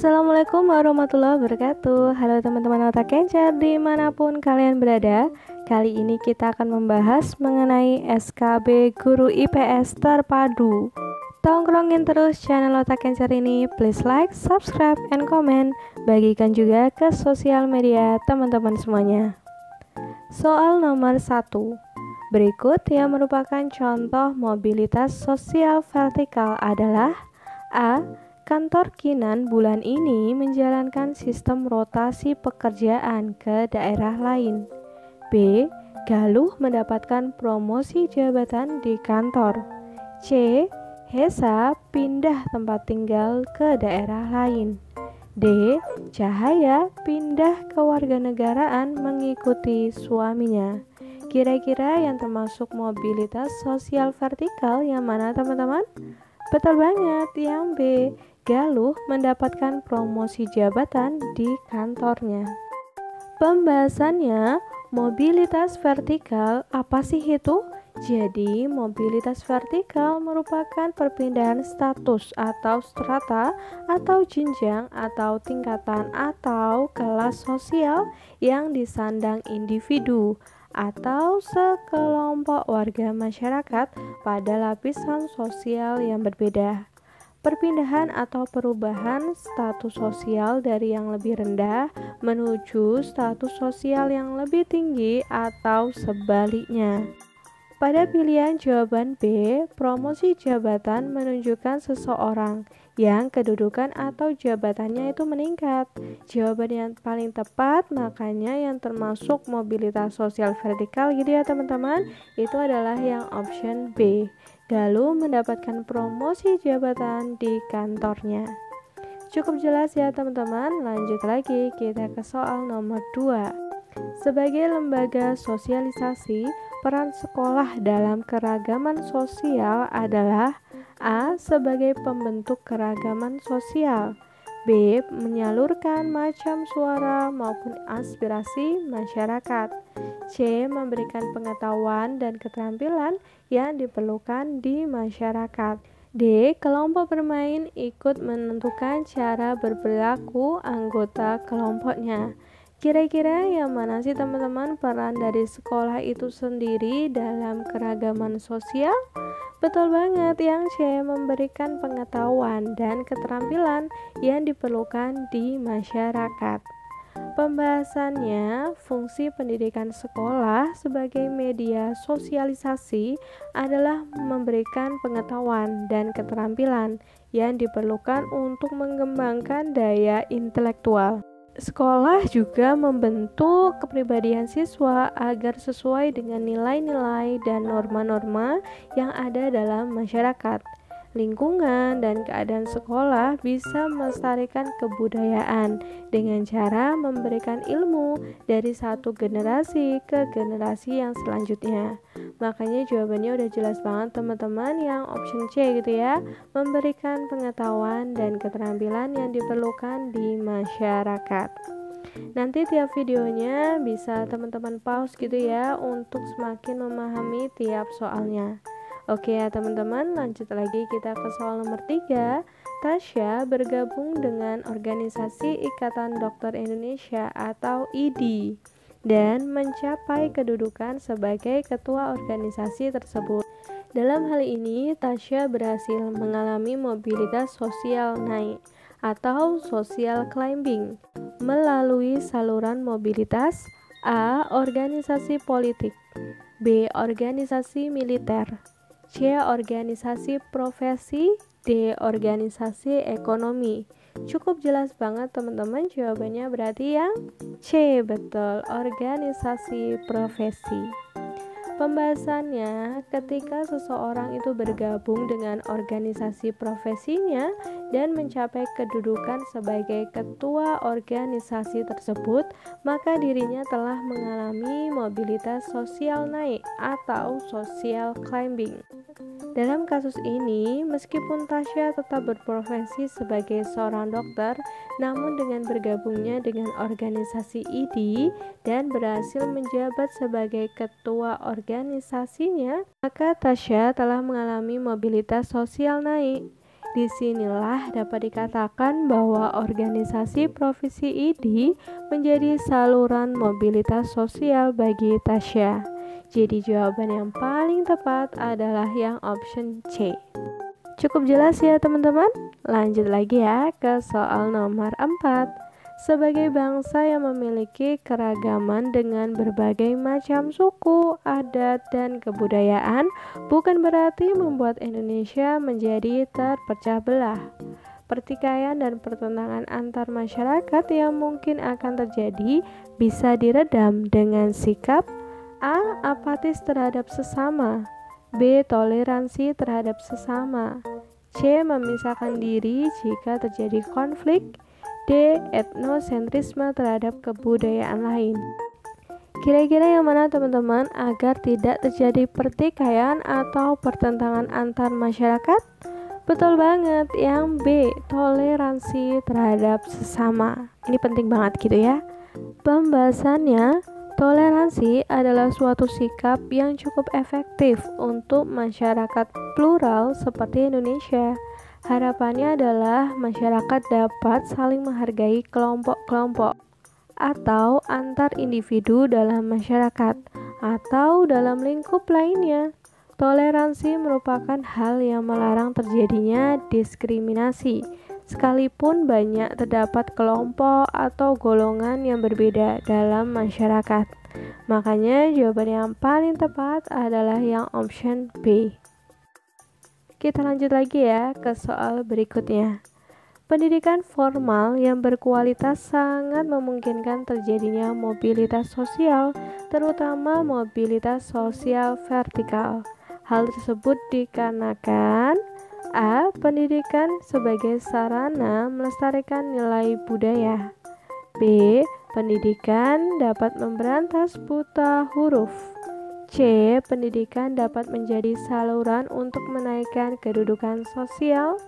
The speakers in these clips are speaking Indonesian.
Assalamualaikum warahmatullahi wabarakatuh. Halo teman-teman otak kencer dimanapun kalian berada. Kali ini kita akan membahas mengenai SKB Guru IPS Terpadu. Tongkrongin terus channel otak kencer ini. Please like, subscribe, and comment. Bagikan juga ke sosial media teman-teman semuanya. Soal nomor 1. Berikut yang merupakan contoh mobilitas sosial vertikal adalah A. Kantor Kinan bulan ini menjalankan sistem rotasi pekerjaan ke daerah lain. B. Galuh mendapatkan promosi jabatan di kantor. C. Hesa pindah tempat tinggal ke daerah lain. D. Cahaya pindah kewarganegaraan mengikuti suaminya. Kira-kira yang termasuk mobilitas sosial vertikal yang mana teman-teman? Betul banget, yang B. Galuh mendapatkan promosi jabatan di kantornya. Pembahasannya, mobilitas vertikal apa sih itu? Jadi, mobilitas vertikal merupakan perpindahan status atau strata atau jenjang atau tingkatan atau kelas sosial yang disandang individu atau sekelompok warga masyarakat pada lapisan sosial yang berbeda. Perpindahan atau perubahan status sosial dari yang lebih rendah menuju status sosial yang lebih tinggi atau sebaliknya. Pada pilihan jawaban B, promosi jabatan menunjukkan seseorang yang kedudukan atau jabatannya itu meningkat. Jawaban yang paling tepat, makanya yang termasuk mobilitas sosial vertikal gitu ya teman-teman, itu adalah yang option B. Galuh mendapatkan promosi jabatan di kantornya. Cukup jelas ya teman-teman, lanjut lagi kita ke soal nomor 2. Sebagai lembaga sosialisasi, peran sekolah dalam keragaman sosial adalah A. Sebagai pembentuk keragaman sosial, B. Menyalurkan macam suara maupun aspirasi masyarakat, C. Memberikan pengetahuan dan keterampilan yang diperlukan di masyarakat, D. Kelompok bermain ikut menentukan cara berperilaku anggota kelompoknya. Kira-kira yang mana sih teman-teman peran dari sekolah itu sendiri dalam keragaman sosial? Betul banget, yang C. Memberikan pengetahuan dan keterampilan yang diperlukan di masyarakat. Pembahasannya, fungsi pendidikan sekolah sebagai media sosialisasi adalah memberikan pengetahuan dan keterampilan yang diperlukan untuk mengembangkan daya intelektual. Sekolah juga membentuk kepribadian siswa agar sesuai dengan nilai-nilai dan norma-norma yang ada dalam masyarakat. Lingkungan dan keadaan sekolah bisa melestarikan kebudayaan dengan cara memberikan ilmu dari satu generasi ke generasi yang selanjutnya. Makanya jawabannya udah jelas banget teman-teman, yang option C gitu ya, memberikan pengetahuan dan keterampilan yang diperlukan di masyarakat. Nanti tiap videonya bisa teman-teman pause gitu ya untuk semakin memahami tiap soalnya. Oke ya teman-teman, lanjut lagi kita ke soal nomor 3. Tasya bergabung dengan organisasi Ikatan Dokter Indonesia atau IDI dan mencapai kedudukan sebagai ketua organisasi tersebut. Dalam hal ini, Tasya berhasil mengalami mobilitas sosial naik atau social climbing melalui saluran mobilitas A. Organisasi politik, B. Organisasi militer, C. Organisasi profesi, D. Organisasi ekonomi. Cukup jelas banget teman-teman, jawabannya berarti yang C, betul, organisasi profesi. Pembahasannya, ketika seseorang itu bergabung dengan organisasi profesinya dan mencapai kedudukan sebagai ketua organisasi tersebut, maka dirinya telah mengalami mobilitas sosial naik atau social climbing. Dalam kasus ini, meskipun Tasya tetap berprofesi sebagai seorang dokter, namun dengan bergabungnya dengan organisasi IDI dan berhasil menjabat sebagai ketua organisasinya, maka Tasya telah mengalami mobilitas sosial naik. Disinilah dapat dikatakan bahwa organisasi Profesi ID menjadi saluran mobilitas sosial bagi Tasya. Jadi jawaban yang paling tepat adalah yang option C. Cukup jelas ya teman-teman? Lanjut lagi ya ke soal nomor 4. Sebagai bangsa yang memiliki keragaman dengan berbagai macam suku, adat, dan kebudayaan, bukan berarti membuat Indonesia menjadi terpecah belah. Pertikaian dan pertentangan antar masyarakat yang mungkin akan terjadi bisa diredam dengan sikap A. Apatis terhadap sesama, B. Toleransi terhadap sesama, C. Memisahkan diri jika terjadi konflik, D. Etnosentrisme terhadap kebudayaan lain. Kira-kira yang mana teman-teman agar tidak terjadi pertikaian atau pertentangan antar masyarakat? Betul banget, yang B. Toleransi terhadap sesama. Ini penting banget gitu ya. Pembahasannya, toleransi adalah suatu sikap yang cukup efektif untuk masyarakat plural seperti Indonesia. Harapannya adalah masyarakat dapat saling menghargai kelompok-kelompok atau antar individu dalam masyarakat atau dalam lingkup lainnya. Toleransi merupakan hal yang melarang terjadinya diskriminasi, sekalipun banyak terdapat kelompok atau golongan yang berbeda dalam masyarakat. Makanya jawaban yang paling tepat adalah yang option B. Kita lanjut lagi ya ke soal berikutnya. Pendidikan formal yang berkualitas sangat memungkinkan terjadinya mobilitas sosial, terutama mobilitas sosial vertikal. Hal tersebut dikarenakan A. Pendidikan sebagai sarana melestarikan nilai budaya, B. Pendidikan dapat memberantas buta huruf, C. Pendidikan dapat menjadi saluran untuk menaikkan kedudukan sosial,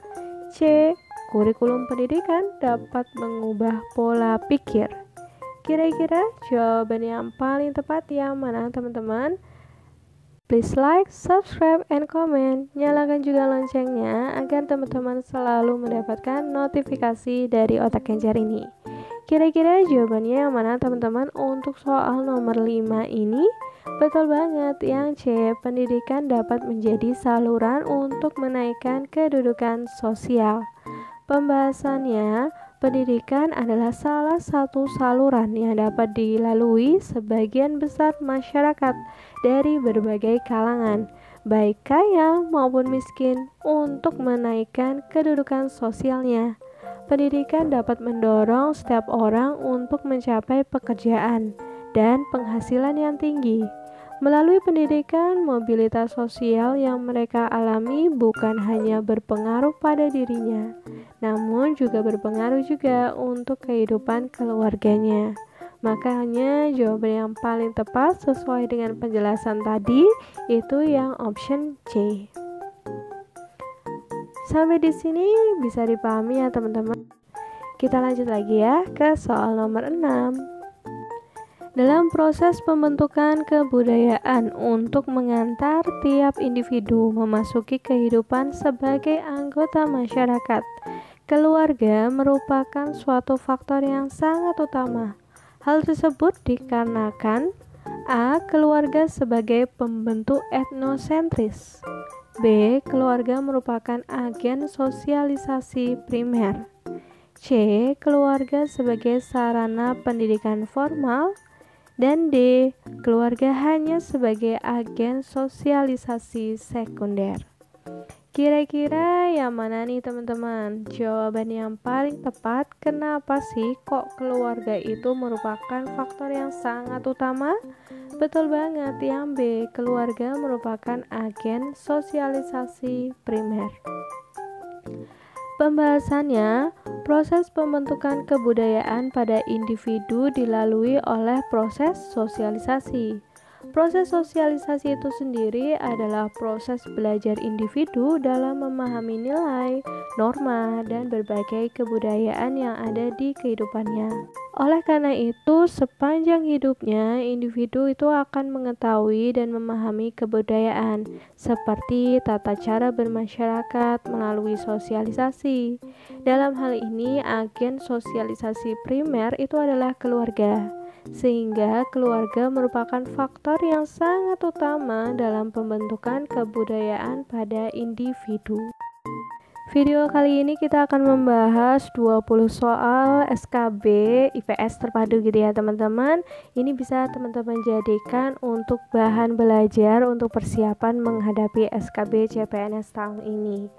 C. Kurikulum pendidikan dapat mengubah pola pikir. Kira-kira jawaban yang paling tepat yang mana teman-teman? Please like, subscribe, and comment. Nyalakan juga loncengnya agar teman-teman selalu mendapatkan notifikasi dari Otak Kencar ini. Kira-kira jawabannya yang mana teman-teman untuk soal nomor 5 ini? Betul banget, yang C. Pendidikan dapat menjadi saluran untuk menaikkan kedudukan sosial. Pembahasannya, pendidikan adalah salah satu saluran yang dapat dilalui sebagian besar masyarakat dari berbagai kalangan, baik kaya maupun miskin, untuk menaikkan kedudukan sosialnya. Pendidikan dapat mendorong setiap orang untuk mencapai pekerjaan dan penghasilan yang tinggi. Melalui pendidikan, mobilitas sosial yang mereka alami bukan hanya berpengaruh pada dirinya, namun juga berpengaruh juga untuk kehidupan keluarganya. Makanya jawaban yang paling tepat sesuai dengan penjelasan tadi itu yang option C. Sampai di sini bisa dipahami ya teman-teman. Kita lanjut lagi ya ke soal nomor 6. Dalam proses pembentukan kebudayaan untuk mengantar tiap individu memasuki kehidupan sebagai anggota masyarakat, keluarga merupakan suatu faktor yang sangat utama. Hal tersebut dikarenakan A. Keluarga sebagai pembentuk etnosentris, B. Keluarga merupakan agen sosialisasi primer, C. Keluarga sebagai sarana pendidikan formal, dan D. Keluarga hanya sebagai agen sosialisasi sekunder. Kira-kira yang mana nih teman-teman? Jawaban yang paling tepat, kenapa sih kok keluarga itu merupakan faktor yang sangat utama? Betul banget, yang B. Keluarga merupakan agen sosialisasi primer. Pembahasannya, proses pembentukan kebudayaan pada individu dilalui oleh proses sosialisasi. Proses sosialisasi itu sendiri adalah proses belajar individu dalam memahami nilai, norma, dan berbagai kebudayaan yang ada di kehidupannya. Oleh karena itu, sepanjang hidupnya, individu itu akan mengetahui dan memahami kebudayaan, seperti tata cara bermasyarakat melalui sosialisasi. Dalam hal ini, agen sosialisasi primer itu adalah keluarga, sehingga keluarga merupakan faktor yang sangat utama dalam pembentukan kebudayaan pada individu. Video kali ini kita akan membahas 20 soal SKB IPS terpadu gitu ya teman-teman. Ini bisa teman-teman jadikan untuk bahan belajar untuk persiapan menghadapi SKB CPNS tahun ini.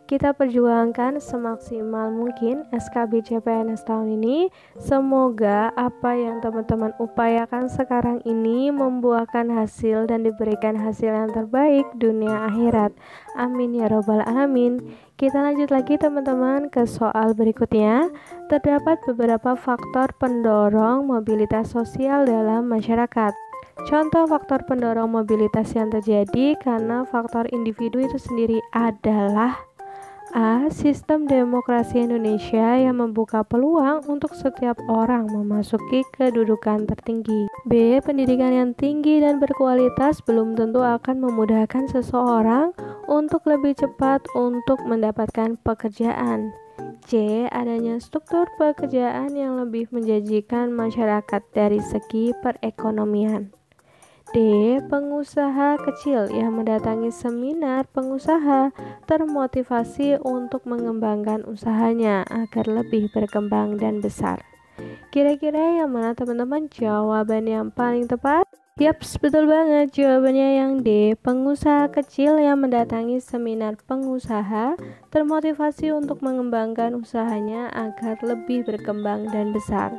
Kita perjuangkan semaksimal mungkin SKB CPNS tahun ini. Semoga apa yang teman-teman upayakan sekarang ini membuahkan hasil dan diberikan hasil yang terbaik dunia akhirat. Amin ya robbal alamin. Kita lanjut lagi teman-teman ke soal berikutnya. Terdapat beberapa faktor pendorong mobilitas sosial dalam masyarakat. Contoh faktor pendorong mobilitas yang terjadi karena faktor individu itu sendiri adalah A. Sistem demokrasi Indonesia yang membuka peluang untuk setiap orang memasuki kedudukan tertinggi. B. Pendidikan yang tinggi dan berkualitas belum tentu akan memudahkan seseorang untuk lebih cepat untuk mendapatkan pekerjaan. C. Adanya struktur pekerjaan yang lebih menjanjikan masyarakat dari segi perekonomian. D. Pengusaha kecil yang mendatangi seminar pengusaha termotivasi untuk mengembangkan usahanya agar lebih berkembang dan besar. Kira-kira yang mana teman-teman jawaban yang paling tepat? Yaps, betul banget, jawabannya yang D. Pengusaha kecil yang mendatangi seminar pengusaha termotivasi untuk mengembangkan usahanya agar lebih berkembang dan besar.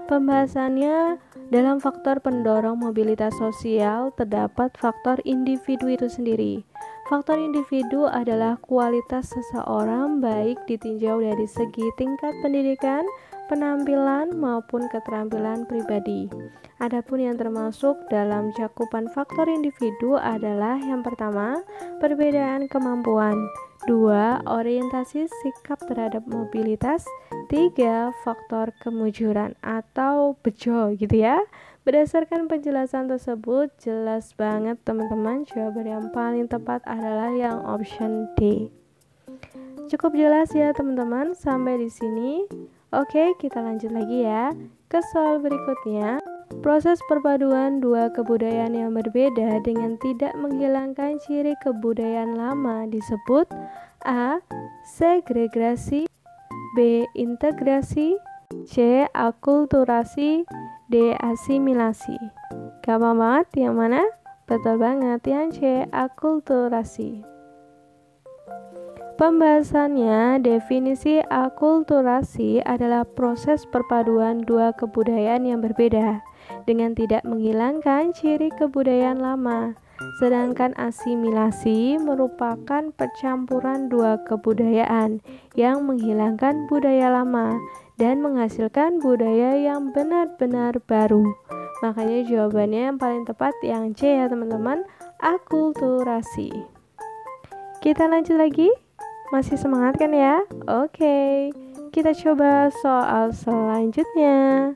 Pembahasannya dalam faktor pendorong mobilitas sosial terdapat faktor individu itu sendiri. Faktor individu adalah kualitas seseorang baik ditinjau dari segi tingkat pendidikan, penampilan maupun keterampilan pribadi. Adapun yang termasuk dalam cakupan faktor individu adalah yang pertama, perbedaan kemampuan. 2. Orientasi sikap terhadap mobilitas. 3. Faktor kemujuran atau bejo gitu ya. Berdasarkan penjelasan tersebut, jelas banget teman-teman, jawaban yang paling tepat adalah yang option D. Cukup jelas ya teman-teman sampai di sini. Oke, kita lanjut lagi ya ke soal berikutnya. Proses perpaduan dua kebudayaan yang berbeda dengan tidak menghilangkan ciri kebudayaan lama disebut A. Segregasi, B. Integrasi, C. Akulturasi, D. Asimilasi. Gampang banget, yang mana? Betul banget, yang C. Akulturasi. Pembahasannya, definisi akulturasi adalah proses perpaduan dua kebudayaan yang berbeda dengan tidak menghilangkan ciri kebudayaan lama. Sedangkan asimilasi merupakan percampuran dua kebudayaan yang menghilangkan budaya lama dan menghasilkan budaya yang benar-benar baru. Makanya jawabannya yang paling tepat yang C ya teman-teman, akulturasi. Kita lanjut lagi. Masih semangat kan ya? Oke, kita coba soal selanjutnya.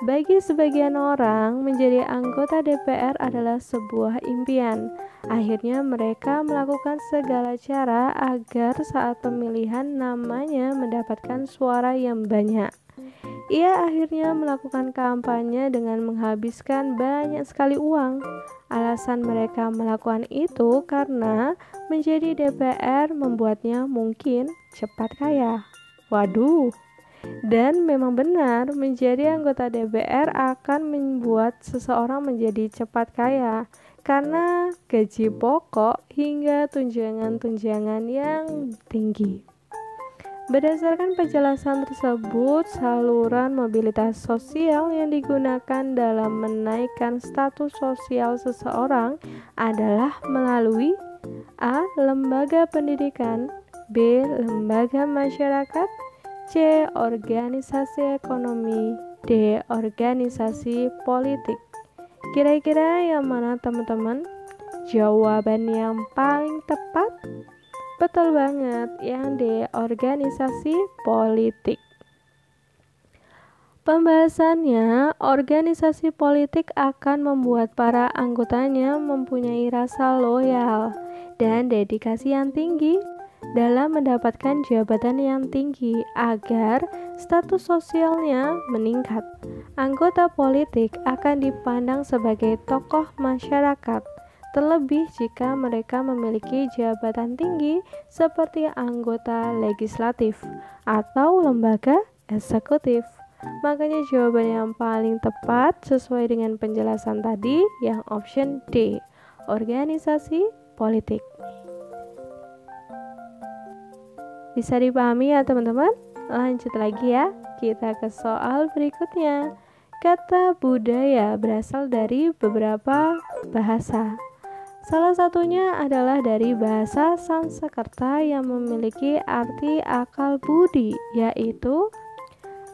Bagi sebagian orang, menjadi anggota DPR adalah sebuah impian. Akhirnya mereka melakukan segala cara agar saat pemilihan namanya mendapatkan suara yang banyak. Ia akhirnya melakukan kampanye dengan menghabiskan banyak sekali uang. Alasan mereka melakukan itu karena menjadi DPR membuatnya mungkin cepat kaya. Waduh. Dan memang benar, menjadi anggota DPR akan membuat seseorang menjadi cepat kaya karena gaji pokok hingga tunjangan-tunjangan yang tinggi. Berdasarkan penjelasan tersebut, saluran mobilitas sosial yang digunakan dalam menaikkan status sosial seseorang adalah melalui A. Lembaga pendidikan, B. Lembaga masyarakat, C. Organisasi ekonomi, D. Organisasi politik. Kira-kira yang mana teman-teman? Jawaban yang paling tepat? Betul banget, yang D, organisasi politik. Pembahasannya, organisasi politik akan membuat para anggotanya mempunyai rasa loyal dan dedikasi yang tinggi dalam mendapatkan jabatan yang tinggi agar status sosialnya meningkat. Anggota politik akan dipandang sebagai tokoh masyarakat, terlebih jika mereka memiliki jabatan tinggi seperti anggota legislatif atau lembaga eksekutif. Makanya jawaban yang paling tepat sesuai dengan penjelasan tadi yang option D, organisasi politik. Bisa dipahami ya teman-teman? Lanjut lagi ya, kita ke soal berikutnya. Kata budaya berasal dari beberapa bahasa. Salah satunya adalah dari bahasa Sanskerta yang memiliki arti akal budi, yaitu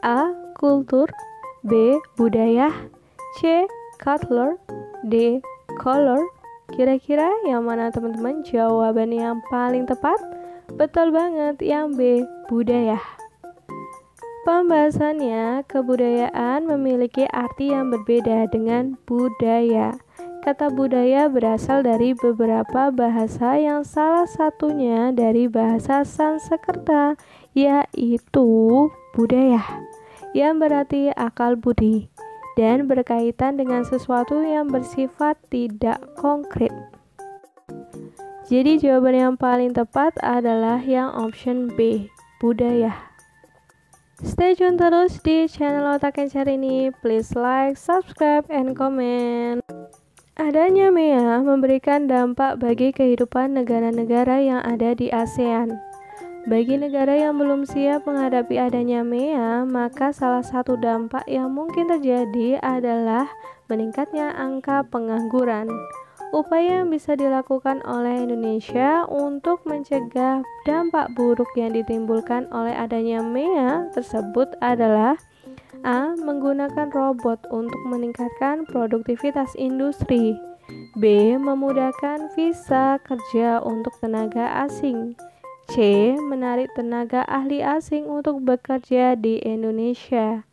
A. Kultur, B. Budaya, C. Culture, D. Color. Kira-kira yang mana teman-teman jawaban yang paling tepat? Betul banget, yang B. Budaya. Pembahasannya, kebudayaan memiliki arti yang berbeda dengan budaya. Kata budaya berasal dari beberapa bahasa yang salah satunya dari bahasa Sanskerta, yaitu budaya, yang berarti akal budi dan berkaitan dengan sesuatu yang bersifat tidak konkret. Jadi jawaban yang paling tepat adalah yang option B, budaya. Stay tune terus di channel Otak Kencar ini. Please like, subscribe, and comment. Adanya MEA memberikan dampak bagi kehidupan negara-negara yang ada di ASEAN. Bagi negara yang belum siap menghadapi adanya MEA, maka salah satu dampak yang mungkin terjadi adalah meningkatnya angka pengangguran. Upaya yang bisa dilakukan oleh Indonesia untuk mencegah dampak buruk yang ditimbulkan oleh adanya MEA tersebut adalah A. Menggunakan robot untuk meningkatkan produktivitas industri, B. Memudahkan visa kerja untuk tenaga asing, C. Menarik tenaga ahli asing untuk bekerja di Indonesia,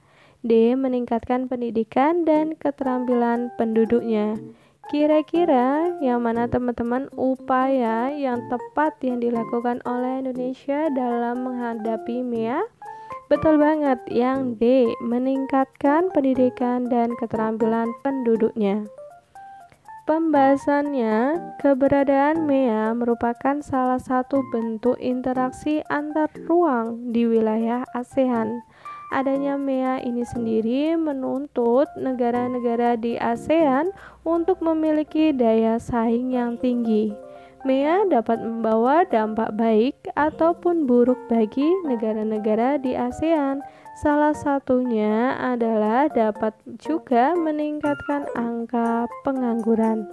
D. Meningkatkan pendidikan dan keterampilan penduduknya. Kira-kira yang mana teman-teman upaya yang tepat yang dilakukan oleh Indonesia dalam menghadapi MEA? Betul banget, yang D. Meningkatkan pendidikan dan keterampilan penduduknya. Pembahasannya, keberadaan MEA merupakan salah satu bentuk interaksi antar ruang di wilayah ASEAN. Adanya MEA ini sendiri menuntut negara-negara di ASEAN untuk memiliki daya saing yang tinggi. MEA dapat membawa dampak baik ataupun buruk bagi negara-negara di ASEAN. Salah satunya adalah dapat juga meningkatkan angka pengangguran.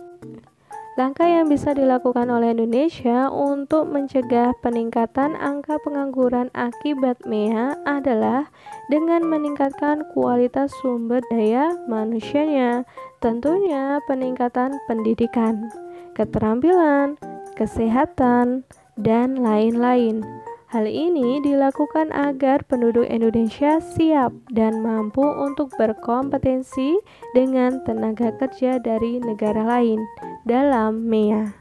Langkah yang bisa dilakukan oleh Indonesia untuk mencegah peningkatan angka pengangguran akibat MEA adalah dengan meningkatkan kualitas sumber daya manusianya, tentunya peningkatan pendidikan, keterampilan, kesehatan, dan lain-lain. Hal ini dilakukan agar penduduk Indonesia siap dan mampu untuk berkompetensi dengan tenaga kerja dari negara lain dalam MEA.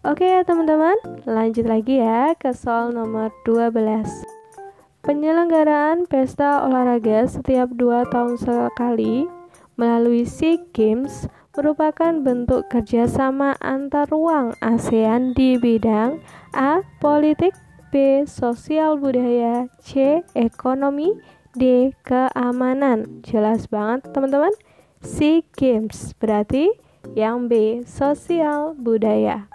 Oke ya teman-teman, lanjut lagi ya ke soal nomor 12. Penyelenggaraan pesta olahraga setiap 2 tahun sekali melalui SEA Games merupakan bentuk kerjasama antar ruang ASEAN di bidang A. Politik, B. Sosial budaya, C. Ekonomi, D. Keamanan. Jelas banget teman-teman. SEA Games berarti yang B. Sosial budaya.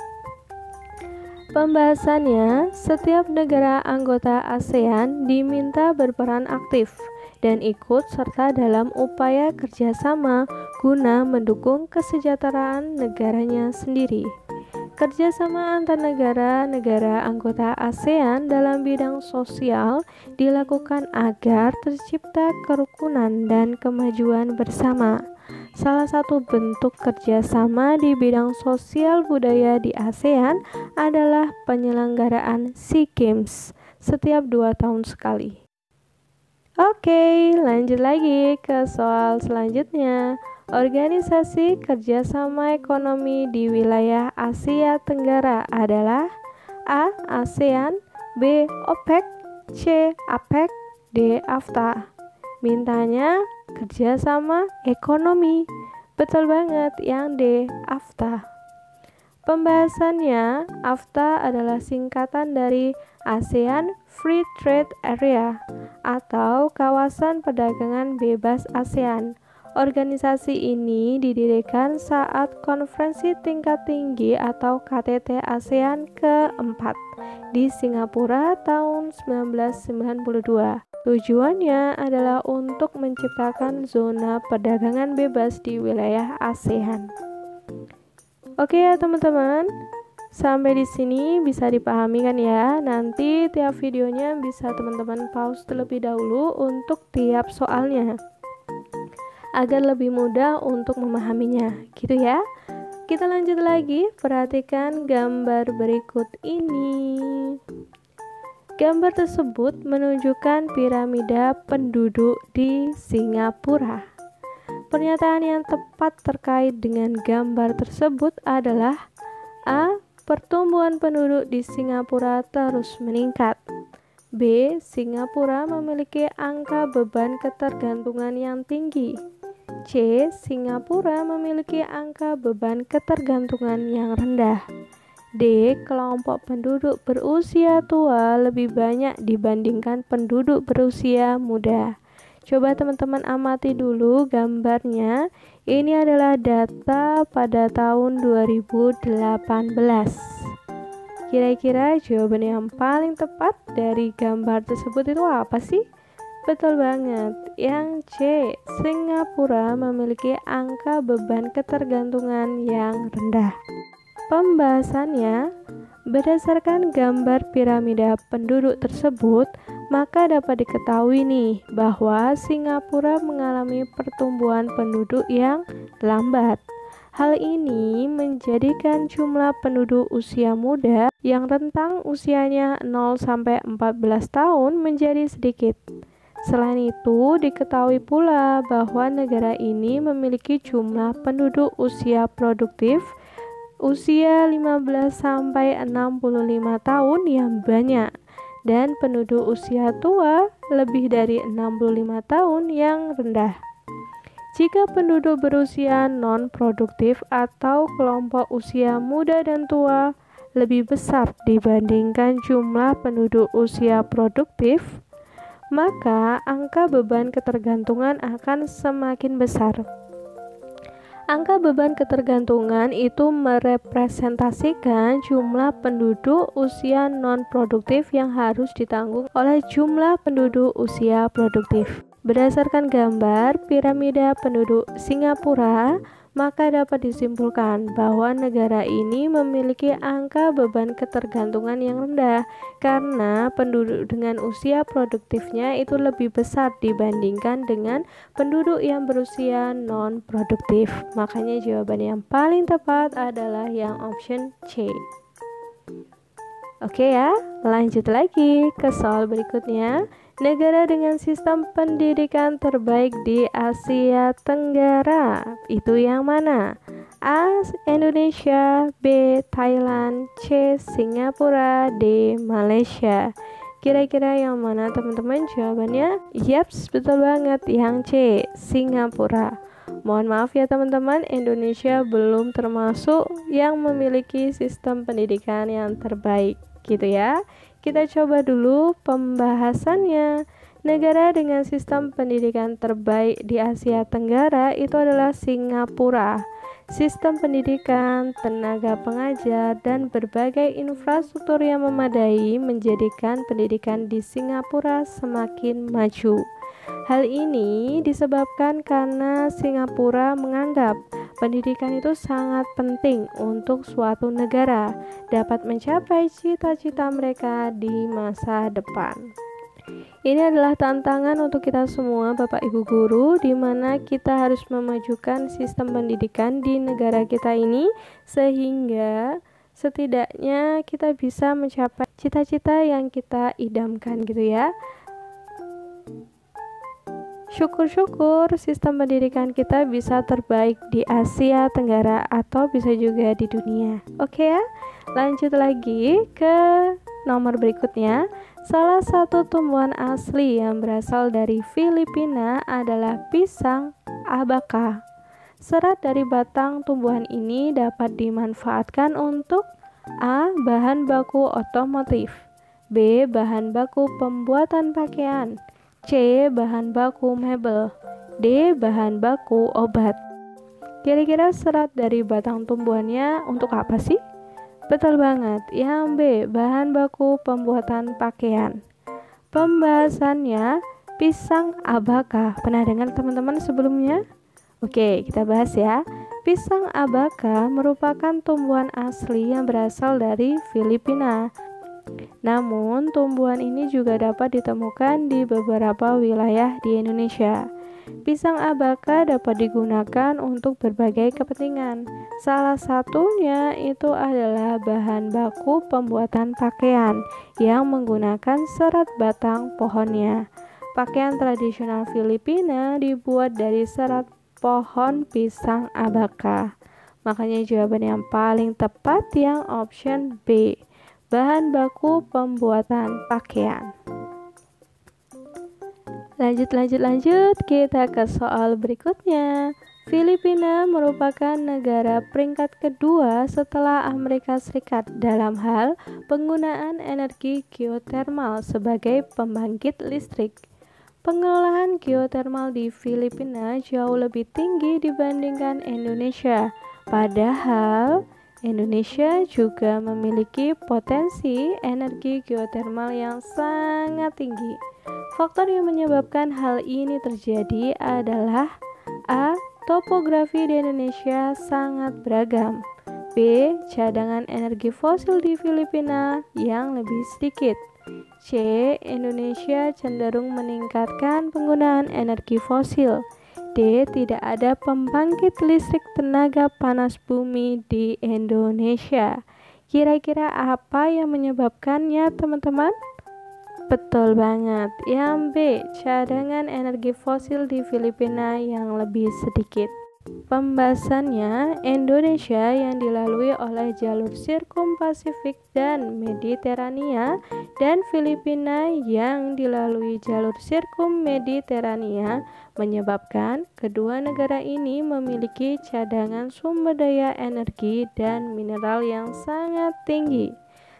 Pembahasannya, setiap negara anggota ASEAN diminta berperan aktif dan ikut serta dalam upaya kerjasama guna mendukung kesejahteraan negaranya sendiri. Kerjasama antar negara anggota ASEAN dalam bidang sosial dilakukan agar tercipta kerukunan dan kemajuan bersama. Salah satu bentuk kerjasama di bidang sosial budaya di ASEAN adalah penyelenggaraan SEA Games setiap 2 tahun sekali. Oke, lanjut lagi ke soal selanjutnya. Organisasi Kerjasama Ekonomi di wilayah Asia Tenggara adalah A. ASEAN, B. OPEC, C. APEC, D. AFTA. Mintanya kerjasama ekonomi. Betul banget, yang D. AFTA. Pembahasannya, AFTA adalah singkatan dari ASEAN Free Trade Area atau Kawasan Perdagangan Bebas ASEAN. Organisasi ini didirikan saat Konferensi Tingkat Tinggi atau KTT ASEAN keempat di Singapura tahun 1992. Tujuannya adalah untuk menciptakan zona perdagangan bebas di wilayah ASEAN. Oke ya teman-teman, sampai di sini bisa dipahami kan ya. Nanti tiap videonya bisa teman-teman pause terlebih dahulu untuk tiap soalnya, agar lebih mudah untuk memahaminya, gitu ya. Kita lanjut lagi, perhatikan gambar berikut ini. Gambar tersebut menunjukkan piramida penduduk di Singapura. Pernyataan yang tepat terkait dengan gambar tersebut adalah A. Pertumbuhan penduduk di Singapura terus meningkat. B. Singapura memiliki angka beban ketergantungan yang tinggi. C. Singapura memiliki angka beban ketergantungan yang rendah. D. Kelompok penduduk berusia tua lebih banyak dibandingkan penduduk berusia muda. Coba teman-teman amati dulu gambarnya. Ini adalah data pada tahun 2018. Kira-kira jawaban yang paling tepat dari gambar tersebut itu apa sih? Betul banget, yang C. Singapura memiliki angka beban ketergantungan yang rendah. Pembahasannya, berdasarkan gambar piramida penduduk tersebut, maka dapat diketahui nih bahwa Singapura mengalami pertumbuhan penduduk yang lambat. Hal ini menjadikan jumlah penduduk usia muda yang rentang usianya 0-14 tahun menjadi sedikit. Selain itu, diketahui pula bahwa negara ini memiliki jumlah penduduk usia produktif usia 15-65 tahun yang banyak dan penduduk usia tua lebih dari 65 tahun yang rendah. Jika penduduk berusia non-produktif atau kelompok usia muda dan tua lebih besar dibandingkan jumlah penduduk usia produktif, maka angka beban ketergantungan akan semakin besar. Angka beban ketergantungan itu merepresentasikan jumlah penduduk usia non-produktif yang harus ditanggung oleh jumlah penduduk usia produktif. Berdasarkan gambar piramida penduduk Singapura, maka dapat disimpulkan bahwa negara ini memiliki angka beban ketergantungan yang rendah karena penduduk dengan usia produktifnya itu lebih besar dibandingkan dengan penduduk yang berusia non-produktif. Makanya jawaban yang paling tepat adalah yang option C. Oke ya, lanjut lagi ke soal berikutnya. Negara dengan sistem pendidikan terbaik di Asia Tenggara itu yang mana? A. Indonesia, B. Thailand, C. Singapura, D. Malaysia. Kira-kira yang mana teman-teman jawabannya? Yaps, betul banget, yang C. Singapura. Mohon maaf ya teman-teman, Indonesia belum termasuk yang memiliki sistem pendidikan yang terbaik, gitu ya. Kita coba dulu pembahasannya. Negara dengan sistem pendidikan terbaik di Asia Tenggara itu adalah Singapura. Sistem pendidikan, tenaga pengajar, dan berbagai infrastruktur yang memadai menjadikan pendidikan di Singapura semakin maju. Hal ini disebabkan karena Singapura menganggap pendidikan itu sangat penting untuk suatu negara dapat mencapai cita-cita mereka di masa depan. Ini adalah tantangan untuk kita semua Bapak Ibu guru, di mana kita harus memajukan sistem pendidikan di negara kita ini sehingga setidaknya kita bisa mencapai cita-cita yang kita idamkan gitu ya. Syukur-syukur sistem pendidikan kita bisa terbaik di Asia Tenggara atau bisa juga di dunia. Oke ya, lanjut lagi ke nomor berikutnya. Salah satu tumbuhan asli yang berasal dari Filipina adalah pisang abaka. Serat dari batang tumbuhan ini dapat dimanfaatkan untuk A. Bahan baku otomotif, B. Bahan baku pembuatan pakaian, C. Bahan baku mebel, D. Bahan baku obat. Kira-kira serat dari batang tumbuhannya untuk apa sih? Betul banget, yang B. Bahan baku pembuatan pakaian. Pembahasannya pisang abaka. Pernah dengar teman-teman sebelumnya? Oke, kita bahas ya. Pisang abaka merupakan tumbuhan asli yang berasal dari Filipina. Namun, tumbuhan ini juga dapat ditemukan di beberapa wilayah di Indonesia. Pisang abaka dapat digunakan untuk berbagai kepentingan. Salah satunya itu adalah bahan baku pembuatan pakaian yang menggunakan serat batang pohonnya. Pakaian tradisional Filipina dibuat dari serat pohon pisang abaka. Makanya jawaban yang paling tepat yang option B. Bahan baku pembuatan pakaian. Lanjut, kita ke soal berikutnya. Filipina merupakan negara peringkat kedua setelah Amerika Serikat dalam hal penggunaan energi geotermal sebagai pembangkit listrik. Pengelolaan geotermal di Filipina jauh lebih tinggi dibandingkan Indonesia. Padahal Indonesia juga memiliki potensi energi geotermal yang sangat tinggi. Faktor yang menyebabkan hal ini terjadi adalah A. Topografi di Indonesia sangat beragam, B. Cadangan energi fosil di Filipina yang lebih sedikit, C. Indonesia cenderung meningkatkan penggunaan energi fosil, D. Tidak ada pembangkit listrik tenaga panas bumi di Indonesia. Kira-kira apa yang menyebabkannya, teman-teman? Betul banget, yang B. Cadangan energi fosil di Filipina yang lebih sedikit. Pembahasannya, Indonesia yang dilalui oleh jalur Sirkum Pasifik dan Mediterania dan Filipina yang dilalui jalur Sirkum Mediterania menyebabkan kedua negara ini memiliki cadangan sumber daya energi dan mineral yang sangat tinggi,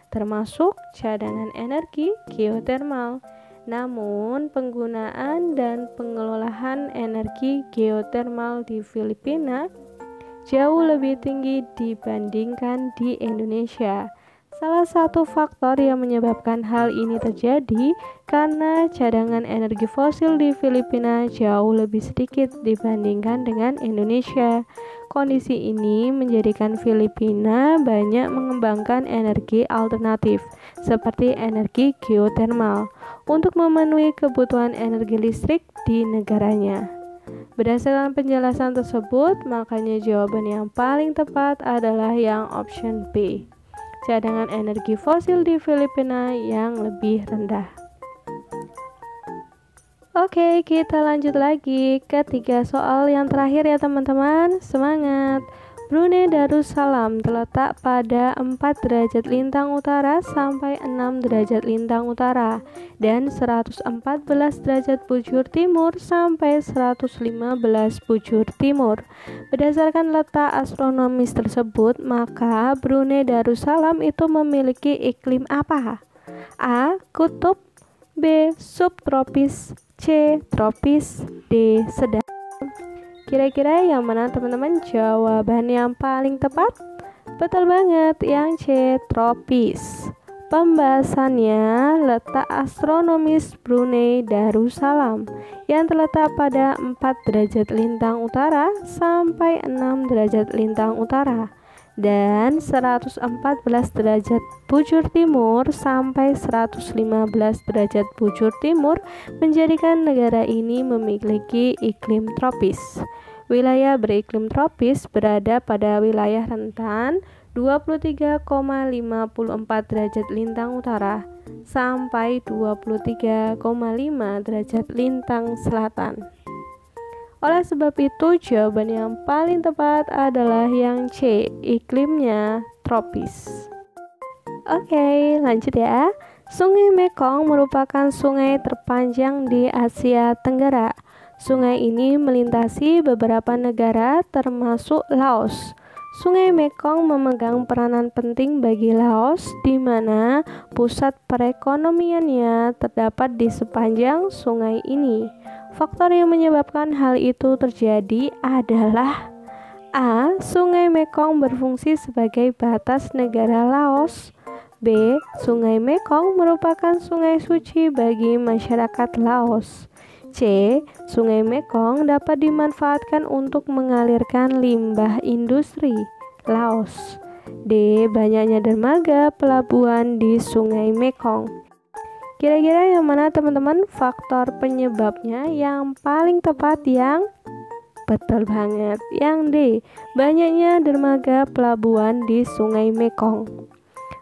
termasuk cadangan energi geotermal. Namun, penggunaan dan pengelolaan energi geotermal di Filipina jauh lebih tinggi dibandingkan di Indonesia. Salah satu faktor yang menyebabkan hal ini terjadi karena cadangan energi fosil di Filipina jauh lebih sedikit dibandingkan dengan Indonesia. Kondisi ini menjadikan Filipina banyak mengembangkan energi alternatif seperti energi geotermal untuk memenuhi kebutuhan energi listrik di negaranya. Berdasarkan penjelasan tersebut, makanya jawaban yang paling tepat adalah yang option B. Cadangan energi fosil di Filipina yang lebih rendah. Oke, kita lanjut lagi ke 3 soal yang terakhir ya teman-teman. Semangat! Brunei Darussalam terletak pada 4 derajat lintang utara sampai 6 derajat lintang utara dan 114 derajat bujur timur sampai 115 bujur timur. Berdasarkan letak astronomis tersebut, maka Brunei Darussalam itu memiliki iklim apa? A. Kutub, B. Subtropis, C. Tropis, D. Sedang. Kira-kira yang mana teman-teman jawaban yang paling tepat? Betul banget, yang C. Tropis. Pembahasannya, letak astronomis Brunei Darussalam yang terletak pada 4 derajat lintang utara sampai 6 derajat lintang utara dan 114 derajat bujur timur sampai 115 derajat bujur timur menjadikan negara ini memiliki iklim tropis. Wilayah beriklim tropis berada pada wilayah rentan 23,54 derajat lintang utara sampai 23,5 derajat lintang selatan. Oleh sebab itu, jawaban yang paling tepat adalah yang C, iklimnya tropis. Oke, lanjut ya. Sungai Mekong merupakan sungai terpanjang di Asia Tenggara. Sungai ini melintasi beberapa negara termasuk Laos. Sungai Mekong memegang peranan penting bagi Laos, di mana pusat perekonomiannya terdapat di sepanjang sungai ini. Faktor yang menyebabkan hal itu terjadi adalah A. Sungai Mekong berfungsi sebagai batas negara Laos. B. Sungai Mekong merupakan sungai suci bagi masyarakat Laos. C. Sungai Mekong dapat dimanfaatkan untuk mengalirkan limbah industri Laos. D. Banyaknya dermaga pelabuhan di Sungai Mekong. Kira-kira yang mana teman-teman faktor penyebabnya yang paling tepat? Yang betul banget, yang D, banyaknya dermaga pelabuhan di Sungai Mekong.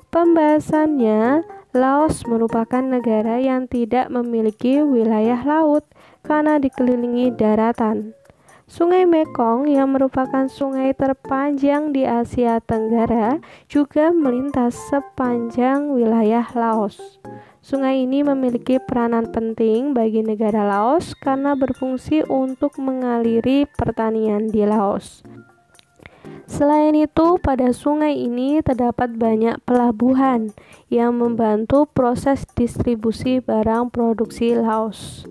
Pembahasannya, Laos merupakan negara yang tidak memiliki wilayah laut karena dikelilingi daratan. Sungai Mekong yang merupakan sungai terpanjang di Asia Tenggara juga melintas sepanjang wilayah Laos. Sungai ini memiliki peranan penting bagi negara Laos karena berfungsi untuk mengaliri pertanian di Laos. Selain itu, pada sungai ini terdapat banyak pelabuhan yang membantu proses distribusi barang produksi Laos.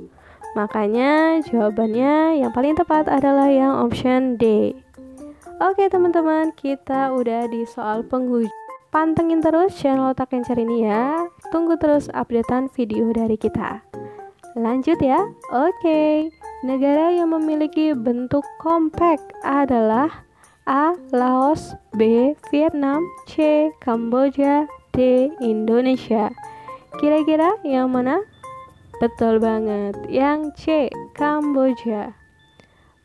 Makanya jawabannya yang paling tepat adalah yang option D. Oke teman-teman, kita udah di soal penghujung. Pantengin terus channel Otak Kencer ini ya. Tunggu terus updatean video dari kita. Lanjut ya. Oke. Negara yang memiliki bentuk kompak adalah A. Laos, B. Vietnam, C. Kamboja, D. Indonesia. Kira-kira yang mana? Betul banget, yang C. Kamboja.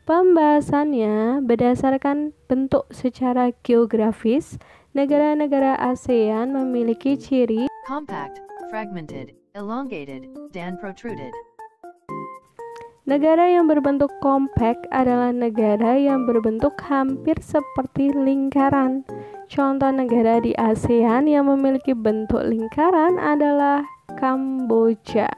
Pembahasannya berdasarkan bentuk secara geografis, negara-negara ASEAN memiliki ciri compact, fragmented, elongated, dan protruded. Negara yang berbentuk kompak adalah negara yang berbentuk hampir seperti lingkaran. Contoh negara di ASEAN yang memiliki bentuk lingkaran adalah Kamboja.